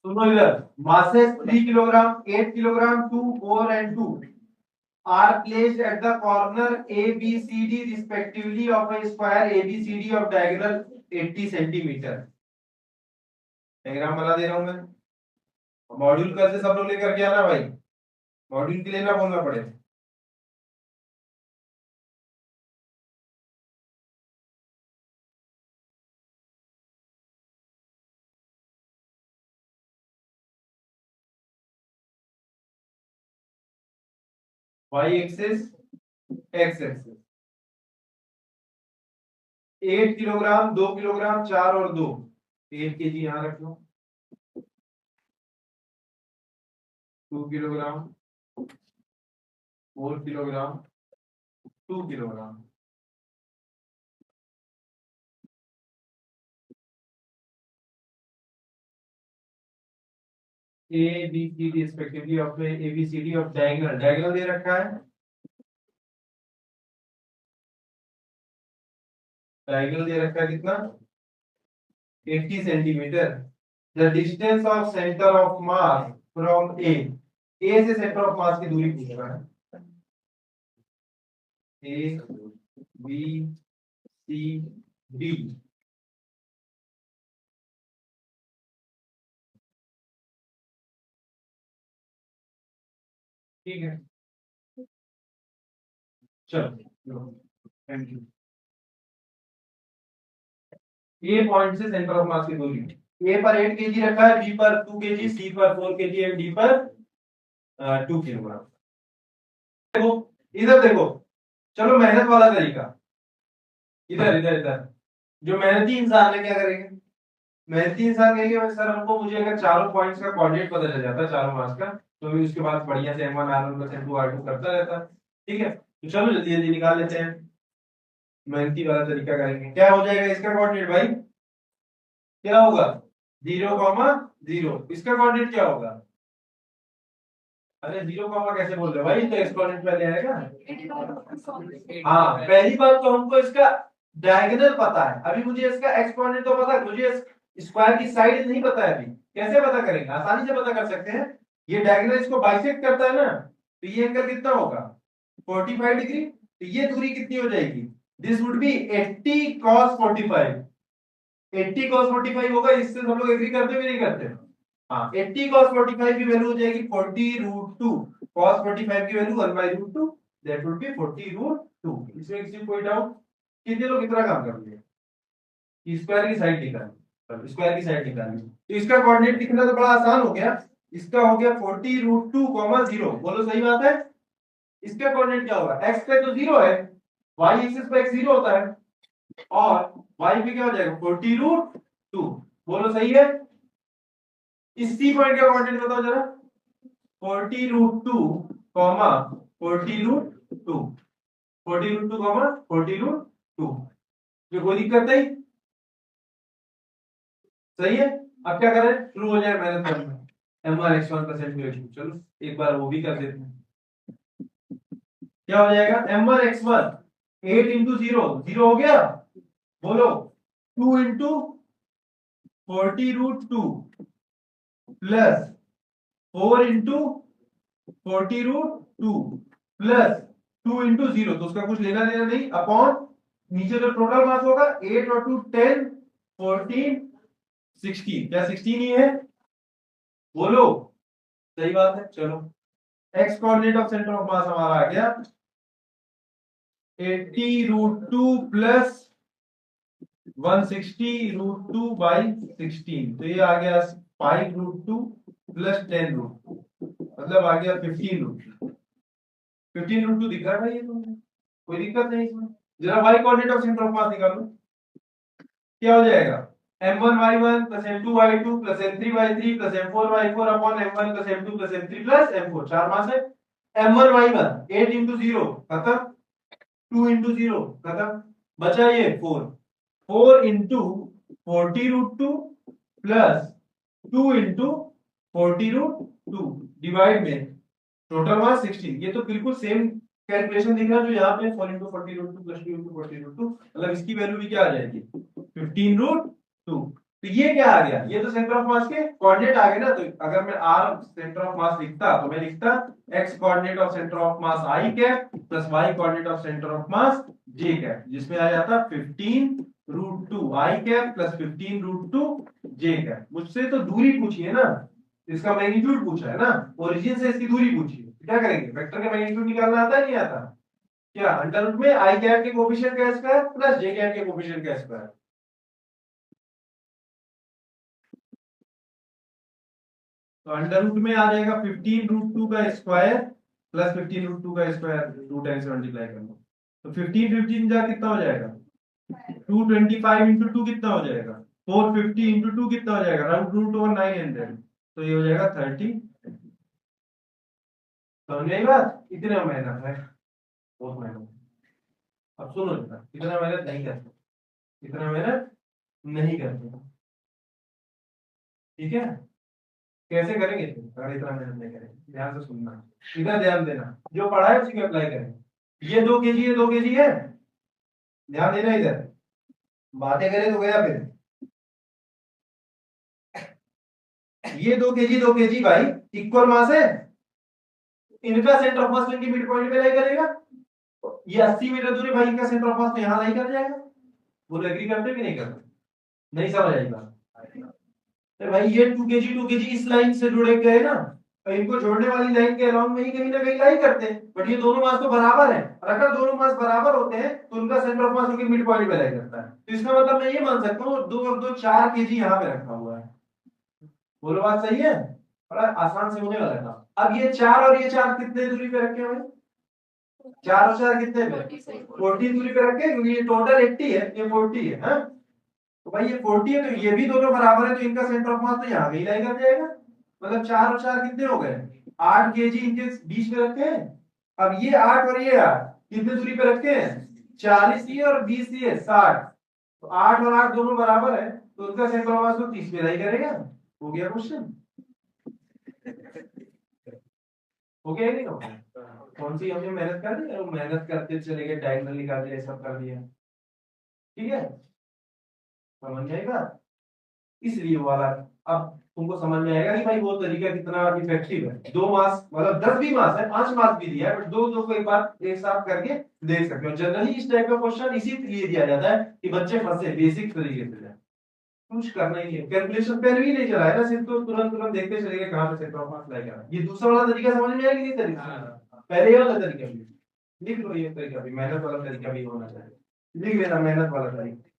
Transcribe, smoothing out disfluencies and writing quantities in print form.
सुनो इधर, masses 3 kilogram, 8 kilogram, 2, 4 and 2 are placed at the corner ABCD respectively of a square ABCD of diagonal 80 centimetre. Diagram बना दे रहा हूं मैं। Module कल से सब लोग लेकर के आना भाई, मॉड्यूल के लिए ना बोलना पड़े। Y axis, X axis, 8 kilogram, 2 kilogram, 4 और 2, 8 केजी यहां रख लो, 2 kilogram, 4 kilogram, 2 kilogram. A B C D respectively of A B C D of diagonal, diagonal दे रखा है, डायगोनल दे रखा है कितना, 80 centimetre. The distance of centre of mass from A से सेंटर ऑफ मास की दूरी पूछ रहा है, ए बी सी डी। ठीक है, चलो थैंक यू। ए पॉइंट से सेंटर ऑफ मास की दूरी, ए पर 8 केजी रखा है, बी पर 2 केजी, सी पर 4 केजी एंड डी पर 2 किलोग्राम। देखो इधर देखो, चलो मेहनत वाला तरीका, इधर इधर इधर, जो मेहनती इंसान है क्या करेंगे, मेहनती इंसान कहेंगे भाई सर हमको, मुझे अगर चारों पॉइंट्स का कोऑर्डिनेट पता चल जाता है चारों मास का, तो भी उसके बाद बढ़िया से m1 r1 plus m2 r2 करता रहता। ठीक है, तो चलो जल्दी जल्दी निकाल लेते हैं, मेहनती वाला तरीका करेंगे। क्या हो जाएगा इसका कोऑर्डिनेट भाई, क्या होगा 0,0, इसका कोऑर्डिनेट क्या होगा, अरे 0, कैसे बोल रहे हो भाई, तो एक्सपोनेंट पहले आएगा। हाँ पहली बात तो हमको इसका डायगोनल पता है, अभी मुझे इसका एक्सपोनेंट तो पता है, मुझे स्क्वायर की साइड नहीं पता है अभी। कैसे पता करेंगे, आसानी से पता कर सकते हैं, ये डायगोनल इसको बाइसेक्ट करता है ना, तो ये एंगल कितना होगा 45 डिग्री, तो ये दूरी कितनी हो जाएगी, this would be 80 cos 45, 80 cos 45 होगा, इससे सब लोग एग्री करते भी नहीं करते। हाँ 80 cos 45 की वैल्यू हो जाएगी 40√2, cos 45 की वैल्यू 1/√2, दैट वुड बी 40√2। इसमें किसी को कोई डाउट, कितने लोग कितना काम कर लिए, स्क्वायर की साइड निकालनी, स्क्वायर की साइड निकालनी, तो इसका कोऑर्डिनेट लिखना तो बड़ा आसान हो गया, इसका हो गया 40√2, 0, बोलो सही बात है। इसका कोऑर्डिनेट क्या होगा, x पे तो 0 है, y एक्सिस पे x 0 होता है, और y पे क्या हो जाएगा 40√2, बोलो सही है। इसी पॉइंट का कोऑर्डिनेट बताओ जरा, 40√2, 40√2, 40√2, 40√2, जो कोई दिक्कत नहीं, सही है। अब क्या करें, शुरू हो जाए मेहनत करना, m1 x1 + m2 x2, चलो एक बार वो भी कर देते हैं। क्या हो जाएगा, m1 x1 8 × 0, 0 हो गया, बोलो 2 × 40√2 प्लस 4 × 40√2 प्लस 2 × 0, तो उसका कुछ लेना देना नहीं, अपॉन नीचे जो टोटल मास होगा 8 और 2 10, 14, 16, क्या 16 ही है, बोलो सही बात है। चलो x coordinate of centre of मास हमारा आ गया 80√2 प्लस 160√2/16, तो ये आ गया 5√2 प्लस 10√2, मतलब आ गया 15√2। 15√2 दिख रहा है भाई, ये तो कोई दिक्कत नहीं इसमें। जरा y coordinate of centre of मास निकालो, क्या हो जाएगा m1 y1 + m2 y2 + m3 y3 + m4 y4 upon m1 + m2 + m3 + m4, चार मास है। m1 y1 8 × 0 खत्म, 2 × 0 खत्म, बचा ये 4, 4 × 40√2 प्लस 2 × 40√2 डिवाइड में टोटल मास 16, ये तो बिल्कुल सेम कैलकुलेशन दिख रहा है जो यहाँ पे 4 into 40 root 2 plus 2 into 40 root 2, मतलब इसकी वैल्यू भी क्या आ जाएगी 15 root 2। तो ये क्या आ गया, ये तो सेंटर ऑफ मास के कोऑर्डिनेट आ गए ना। तो अगर मैं r सेंटर ऑफ मास लिखता तो मैं लिखता x coordinate of centre of mass i cap plus y coordinate of centre of mass j cap, जिसमें आ जाता 15 root 2 i cap plus 15 root 2 j cap. मुझसे तो दूरी पूछी है ना, इसका मैग्नीट्यूड पूछा है ना, ओरिजिन से इसकी दूरी पूछी है। क्या करेंगे, वेक्टर का मैग्नीट्यूड निकालना आता है नहीं आता, क्या अंडर रूट में i कैप के कोएफिशिएंट का स्क्वायर प्लस j कैप के कोएफिशिएंट का स्क्वायर। तो अंडर रूट में आ जाएगा 15 रूट 2 का स्क्वायर प्लस 15 रूट 2 का स्क्वायर 2 टाइम्स मल्टीप्लाई करना। तो 15 15 जा कितना हो जाएगा 225 इंटू 2 कितना हो जाएगा 450 इंटू 2 कितना हो जाएगा रूट ओवर 900। तो ये हो जाएगा 30। समझ गई बात, इतना मेहनत है, बहुत मेहनत। अब सुनो इतना, इतना मेहनत नहीं करते, इतना मेहनत नहीं करते, ठीक है। कैसे करेंगे अगर इतना मेहनत नहीं करेंगे, ध्यान से सुनना, इतना ध्यान देना, जो पढ़ा है उसी में अप्लाई करेंगे। ये 2 kg ये 2 kg है, ध्यान देना, इधर बातें करें तो गया फिर। ये 2 kg भाई इक्वल मास है, इनका सेंटर ऑफ मास इनकी मिड पॉइंट पे लाई करेगा। ये 80 मीटर दूरी भाई इनका सेंटर ऑफ मास तो यहां लाई कर जाएगा। बोलो एग्री करते हो कि नहीं करते, नहीं समझ आएगा तो भाई ये 2 kg इस लाइन से जुड़े गए ना, और इनको जोड़ने वाली लाइन के अलाउंग में ही कहीं ना कहीं लाई करते हैं, बट ये दोनों मास तो बराबर है, और अगर दोनों मास बराबर होते हैं तो उनका सेंटर ऑफ मास उनके मिड पॉइंट पे लाई करता है। तो इसका मतलब मैं ये मान सकता हूँ 2 और 2 4 kg यहाँ पे रखा हुआ है। बोलो बात सही है, बड़ा आसान से होने वाला था। अब ये 4 और ये 4 कितने दूरी पे रखे हैं भाई, 4 और 4 कितने पे 40 दूरी पे रखे, क्योंकि ये टोटल 80 है, ये 40 है, हाँ? तो भाई ये 40 है तो ये भी दोनों बराबर है, तो इनका सेंटर ऑफ मास तो यहाँ पे ही लाई कर जाएगा। मतलब 4 और 4 कितने हो गए 8 kg इनके बीच में रखे हैं। अब ये 8 और ये 8 कितने दूरी पे रखे हैं 40 ये और 20 ये 60। तो 8 और 8 दोनों बराबर है, तो उनका सेंटर ऑफ मास तो 30 पे लाई करेगा। हो गया क्वेश्चन, हो गया नहीं हो गया? कौन सी हमने मेहनत कर दी, और मेहनत करते चले गए, डायगोनल निकाल दिया, सब कर दिया, ठीक है, समझ में आई बात। इसलिए वो वाला अब तुमको समझ में आएगा कि भाई वो तरीका कितना इफेक्टिव है। 2 मास मतलब 10 भी मास है, 5 मास भी दिया है, बट दो को एक बार एक साथ करके देख सकते हो। जनरली इस टाइप का क्वेश्चन इसी लिए दिया जाता है कि बच्चे फंसे, बेसिक तरीके से जाए, कुछ करना ही है। कैलकुलेशन पेन भी नहीं चला है ना, सिर्फ तो तुरंत तुरंत देखते चले गए कहां पे सेंटर ऑफ मास लाएगा। ये दूसरा वाला तरीका समझ में आया कि नहीं तरीका, पहले ये वाला तरीका भी लिख लो, ये तरीका भी मेहनत वाला तरीका भी होना चाहिए, लिख लेना मेहनत वाला तरीका।